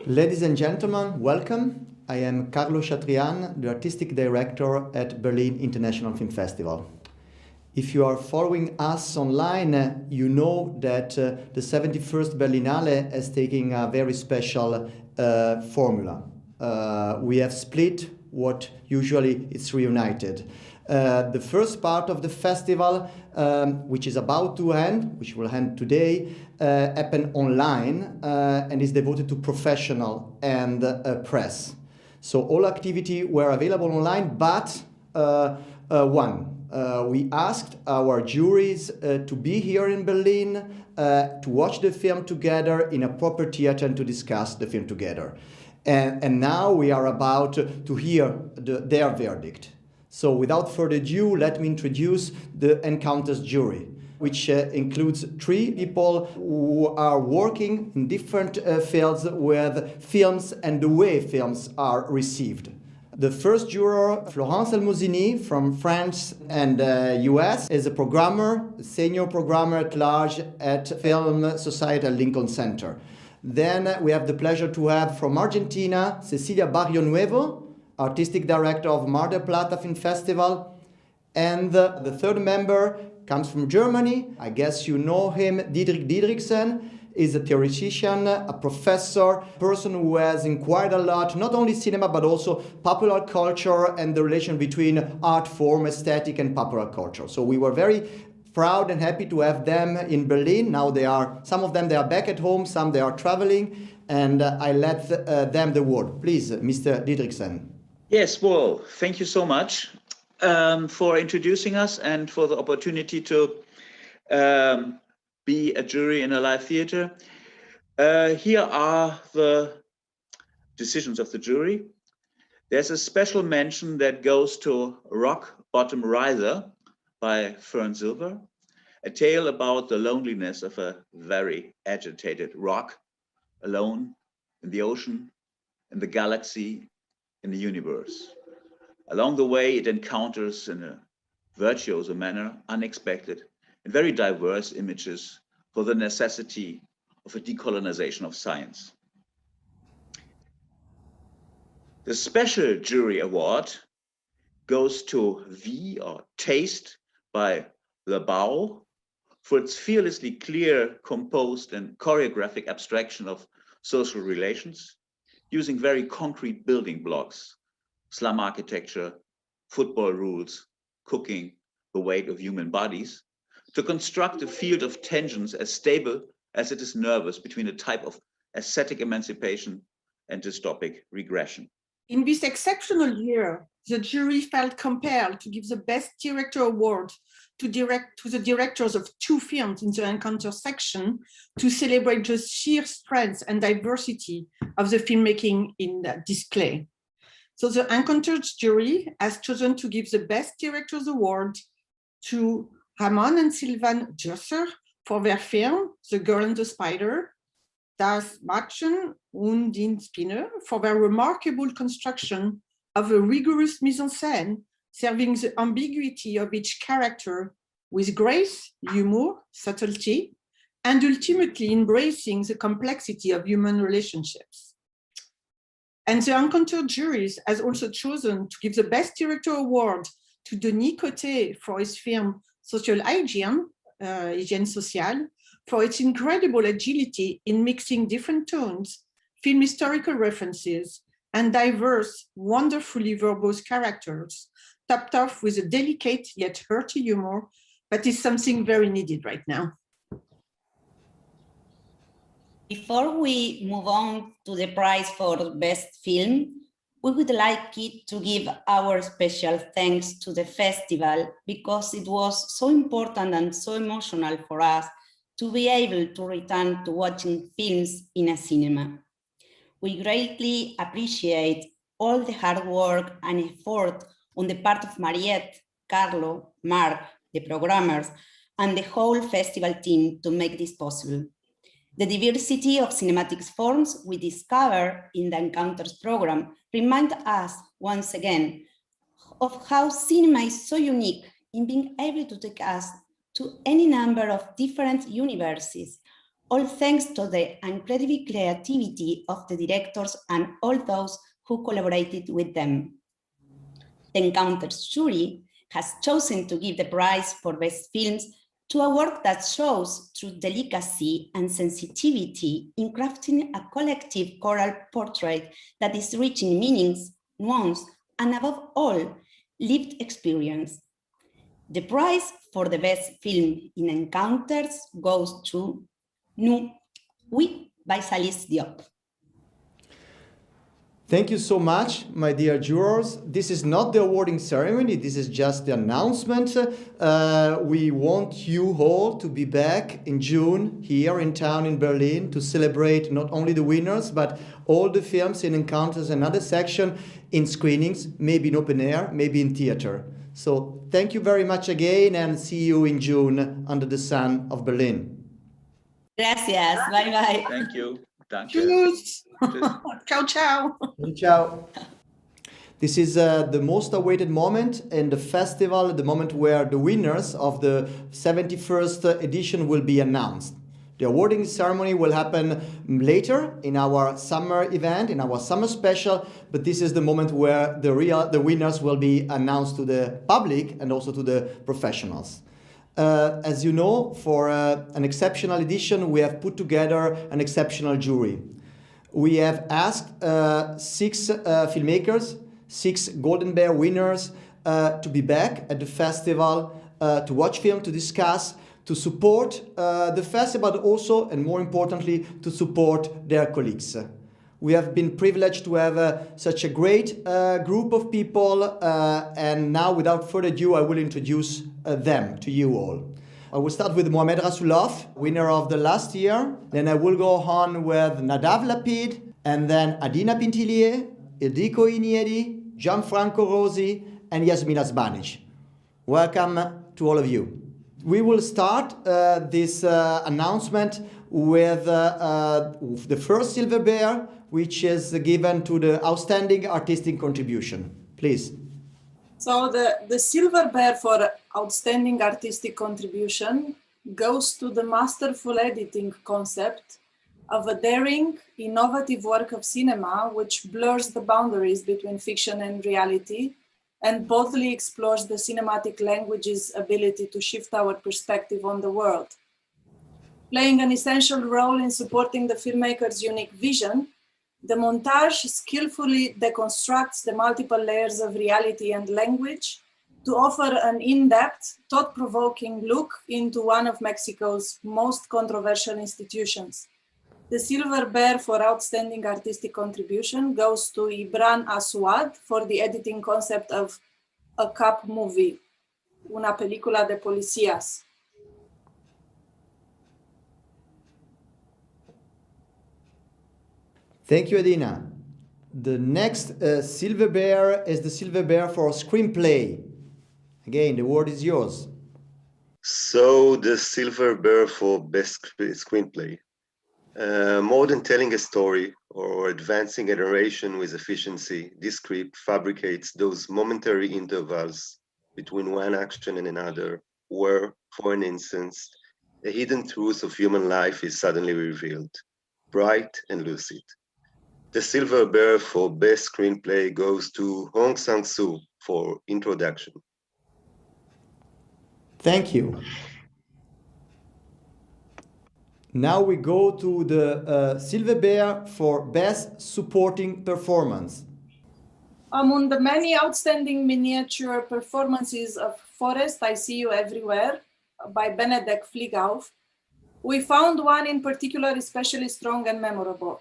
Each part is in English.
Ladies and gentlemen, welcome. I am Carlo Chatrian, the Artistic Director at Berlin International Film Festival. If you are following us online, you know that the 71st Berlinale is taking a very special formula. We have split what usually is reunited. The first part of the festival, which is about to end, which will end today, happen online and is devoted to professional and press. So all activity were available online, but we asked our juries to be here in Berlin, to watch the film together in a proper theater and to discuss the film together. And now we are about to hear their verdict. So without further ado, let me introduce the Encounters jury, which includes 3 people who are working in different fields with films and the way films are received. The first juror, Florence Almozini from France and US, is a programmer, a senior programmer at large at Film Society at Lincoln Center. Then we have the pleasure to have from Argentina, Cecilia Barrionuevo, Artistic Director of Mar del Plata Film Festival. And the third member comes from Germany. I guess you know him, Diedrich Diederichsen. Is a theoretician, a professor, person who has inquired a lot, not only cinema, but also popular culture and the relation between art form, aesthetic, and popular culture. So we were very proud and happy to have them in Berlin. Now some of them, they are back at home, some they are traveling, and I let them the word. Please, Mr. Diederichsen. Yes, well, thank you so much for introducing us and for the opportunity to be a jury in a live theater. Here are the decisions of the jury. There's a special mention that goes to Rock Bottom Riser by Fern Silver, a tale about the loneliness of a very agitated rock, alone in the ocean, in the galaxy, in the universe. Along the way, it encounters in a virtuoso manner, unexpected and very diverse images for the necessity of a decolonization of science. The special jury award goes to V or Taste by Le Bao for its fearlessly clear, composed and choreographic abstraction of social relations, using very concrete building blocks, slum architecture, football rules, cooking, the weight of human bodies, to construct a field of tensions as stable as it is nervous between a type of aesthetic emancipation and dystopic regression. In this exceptional year, the jury felt compelled to give the Best Director Award to the directors of 2 films in the Encounter section to celebrate the sheer strength and diversity of the filmmaking in display. So the Encounters jury has chosen to give the Best Directors Award to Ramon and Sylvain Dresser for their film, The Girl and the Spider, Das Mädchen und die Spinne for their remarkable construction of a rigorous mise-en-scène, serving the ambiguity of each character with grace, humor, subtlety, and ultimately embracing the complexity of human relationships. And the Encounter juries has also chosen to give the Best Director Award to Denis Coté for his film Social Hygiene, Hygiène Sociale, for its incredible agility in mixing different tones, film historical references, and diverse, wonderfully verbose characters, topped off with a delicate yet hearty humor that is something very needed right now. Before we move on to the prize for Best Film, we would like to give our special thanks to the festival because it was so important and so emotional for us to be able to return to watching films in a cinema. We greatly appreciate all the hard work and effort on the part of Mariette, Carlo, Mark, the programmers, and the whole festival team to make this possible. The diversity of cinematic forms we discover in the Encounters program remind us once again of how cinema is so unique in being able to take us to any number of different universes, all thanks to the incredible creativity of the directors and all those who collaborated with them. The Encounters jury has chosen to give the prize for best films to a work that shows true delicacy and sensitivity in crafting a collective choral portrait that is rich in meanings, nuance, and above all, lived experience. The prize for the best film in Encounters goes to Nous, Oui, by Salis Diop. Thank you so much, my dear jurors. This is not the awarding ceremony, this is just the announcement. We want you all to be back in June here in town in Berlin to celebrate not only the winners, but all the films in Encounters, another section in screenings, maybe in open air, maybe in theater. So thank you very much again and see you in June under the sun of Berlin. Gracias, bye-bye. Thank you. Danke. Tschüss. Tschüss. Ciao, ciao. Ciao. This is the most awaited moment in the festival, the moment where the winners of the 71st edition will be announced. The awarding ceremony will happen later in our summer event, in our summer special, but this is the moment where the winners will be announced to the public and also to the professionals. As you know, for an exceptional edition, we have put together an exceptional jury. We have asked 6 filmmakers, 6 Golden Bear winners to be back at the festival, to watch film, to discuss, to support the festival, but also, and more importantly, to support their colleagues. We have been privileged to have such a great group of people, and now, without further ado, I will introduce them to you all. I will start with Mohammad Rasoulof, winner of the last year. Then I will go on with Nadav Lapid, and then Adina Pintilie, Ildikó Enyedi, Gianfranco Rosi, and Jasmila Žbanić. Welcome to all of you. We will start this announcement with the first Silver Bear, which is given to the outstanding artistic contribution. Please. So the Silver Bear for outstanding artistic contribution goes to the masterful editing concept of a daring, innovative work of cinema which blurs the boundaries between fiction and reality and boldly explores the cinematic language's ability to shift our perspective on the world. Playing an essential role in supporting the filmmaker's unique vision, the montage skillfully deconstructs the multiple layers of reality and language to offer an in-depth, thought-provoking look into one of Mexico's most controversial institutions. The Silver Bear for outstanding artistic contribution goes to Ibran Aswad for the editing concept of a cop movie, una película de policías. Thank you, Adina. The next Silver Bear is the Silver Bear for screenplay. Again, the word is yours. So the Silver Bear for best screenplay. More than telling a story or advancing a narration with efficiency, this script fabricates those momentary intervals between one action and another, where, for an instance, a hidden truth of human life is suddenly revealed, bright and lucid. The Silver Bear for best screenplay goes to Hong Sang-soo for introduction. Thank you. Now we go to the Silver Bear for best supporting performance. Among the many outstanding miniature performances of Forest, I See You Everywhere by Benedek Flieghauf, we found one in particular especially strong and memorable.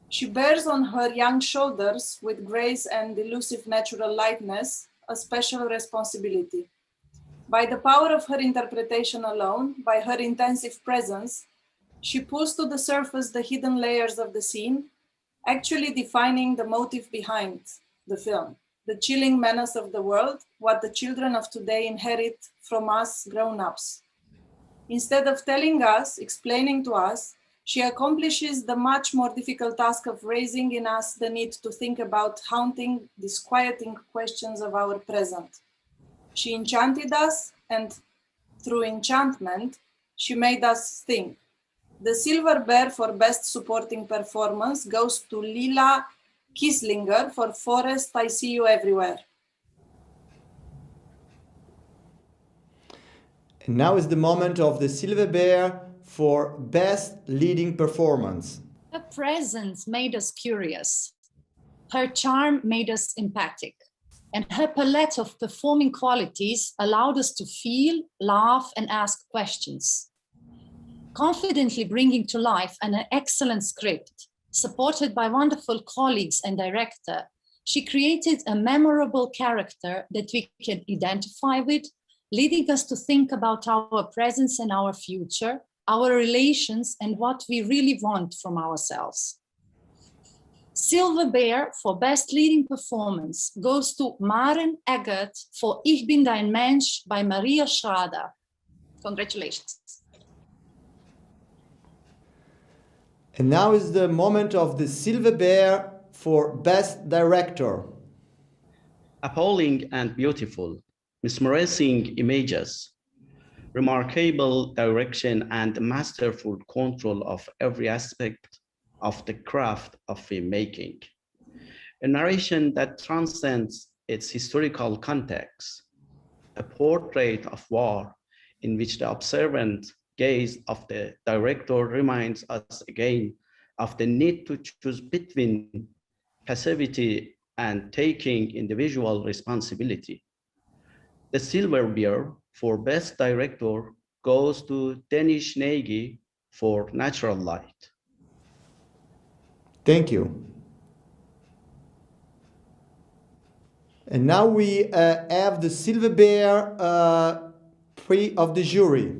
She bears on her young shoulders, with grace and elusive natural lightness, a special responsibility. By the power of her interpretation alone, by her intensive presence, she pulls to the surface the hidden layers of the scene, actually defining the motive behind the film, the chilling menace of the world, what the children of today inherit from us grown-ups. Instead of telling us, explaining to us, she accomplishes the much more difficult task of raising in us the need to think about haunting, disquieting questions of our present. She enchanted us, and through enchantment, she made us think. The Silver Bear for Best Supporting Performance goes to Lila Kislinger for Forest, I See You Everywhere. And now is the moment of the Silver Bear for Best Leading Performance. Her presence made us curious. Her charm made us empathic. And her palette of performing qualities allowed us to feel, laugh, and ask questions. Confidently bringing to life an excellent script, supported by wonderful colleagues and director, she created a memorable character that we can identify with, leading us to think about our presence and our future, our relations, and what we really want from ourselves. Silver Bear for Best Leading Performance goes to Maren Eggert for Ich bin dein Mensch by Maria Schrader. Congratulations. And now is the moment of the Silver Bear for Best Director. Appalling and beautiful, mesmerizing images, remarkable direction and masterful control of every aspect of the craft of filmmaking. A narration that transcends its historical context, a portrait of war in which the observant gaze of the director reminds us again of the need to choose between passivity and taking individual responsibility. The Silver Bear for Best Director goes to Denis Nagy for Natural Light. Thank you. And now we have the Silver Bear Prix of the jury.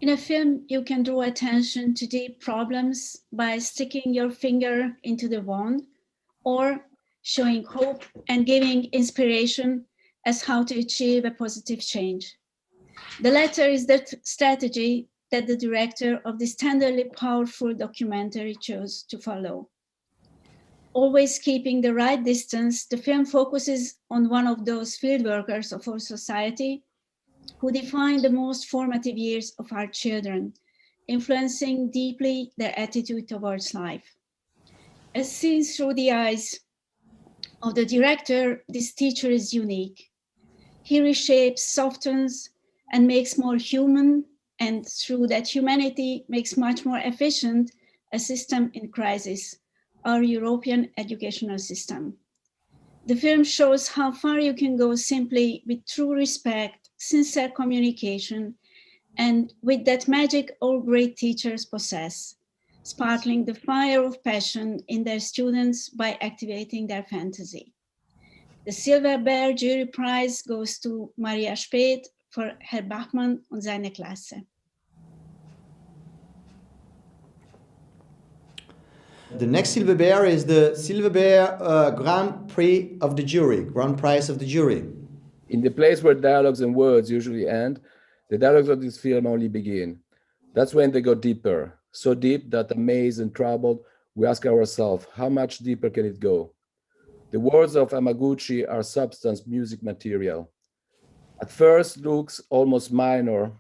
In a film, you can draw attention to deep problems by sticking your finger into the wound, or showing hope and giving inspiration as how to achieve a positive change. The latter is the strategy that the director of this tenderly powerful documentary chose to follow. Always keeping the right distance, the film focuses on one of those field workers of our society who define the most formative years of our children, influencing deeply their attitude towards life. As seen through the eyes of the director, this teacher is unique. He reshapes, softens, and makes more human, and through that humanity makes much more efficient a system in crisis, our European educational system. The film shows how far you can go simply with true respect, sincere communication, and with that magic all great teachers possess, sparkling the fire of passion in their students by activating their fantasy. The Silver Bear Jury Prize goes to Maria Speth for Herr Bachmann und seine Klasse. The next Silver Bear is the Silver Bear Grand Prix of the jury, Grand Prize of the jury. In the place where dialogues and words usually end, the dialogues of this film only begin. That's when they go deeper, so deep that amazed and troubled, we ask ourselves, how much deeper can it go? The words of Hamaguchi are substance music material. At first looks almost minor,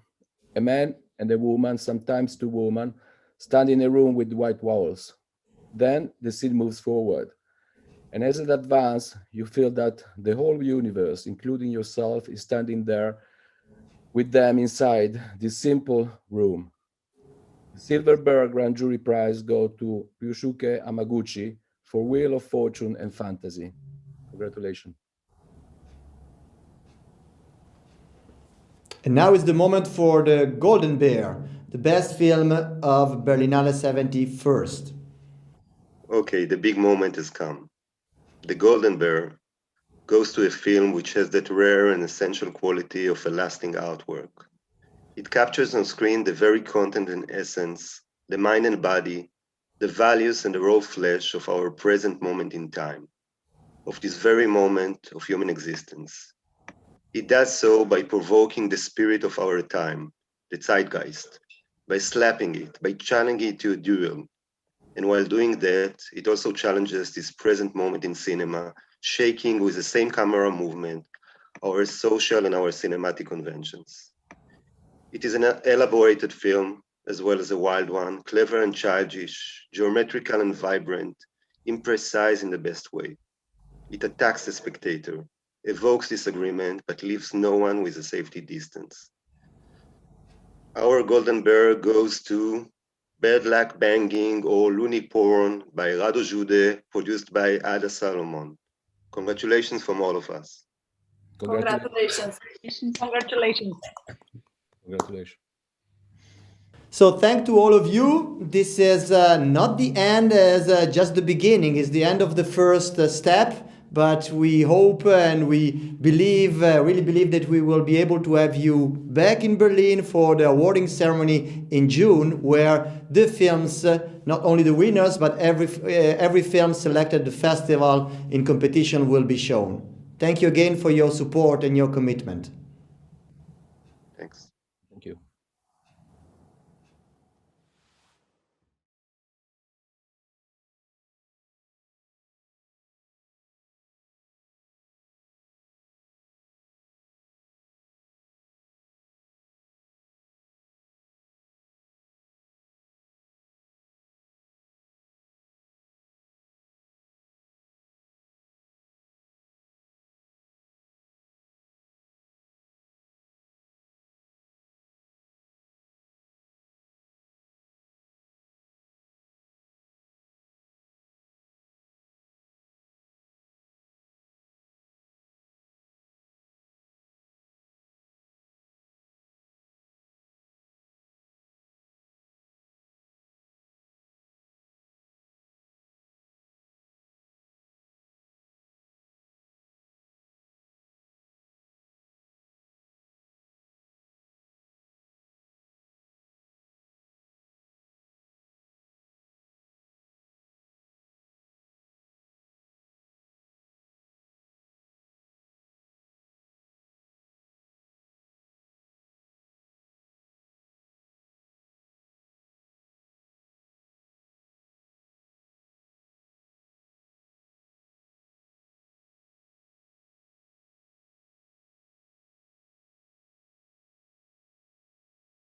a man and a woman, sometimes two women, stand in a room with white walls. Then the scene moves forward. And as it advances, you feel that the whole universe, including yourself, is standing there with them inside this simple room. The Silver Bear Grand Jury Prize go to Ryusuke Hamaguchi for Wheel of Fortune and Fantasy. Congratulations. And now is the moment for the Golden Bear, the best film of Berlinale 71st. Okay, the big moment has come. The Golden Bear goes to a film which has that rare and essential quality of a lasting artwork. It captures on screen the very content and essence, the mind and body, the values and the raw flesh of our present moment in time, of this very moment of human existence. It does so by provoking the spirit of our time, the zeitgeist, by slapping it, by challenging it to a duel. And while doing that, it also challenges this present moment in cinema, shaking with the same camera movement, our social and our cinematic conventions. It is an elaborated film as well as a wild one, clever and childish, geometrical and vibrant, imprecise in the best way. It attacks the spectator, evokes disagreement, but leaves no one with a safety distance. Our Golden Bear goes to Bad Luck Banging or Looney Porn by Rado Jude, produced by Ada Salomon. Congratulations from all of us. Congratulations. Congratulations. Congratulations. So thank to all of you. This is not the end, as just the beginning. It's the end of the first step. But we hope and we believe, really believe that we will be able to have you back in Berlin for the awarding ceremony in June, where the films, not only the winners, but every film selected at the festival in competition will be shown. Thank you again for your support and your commitment. Thanks. Thank you.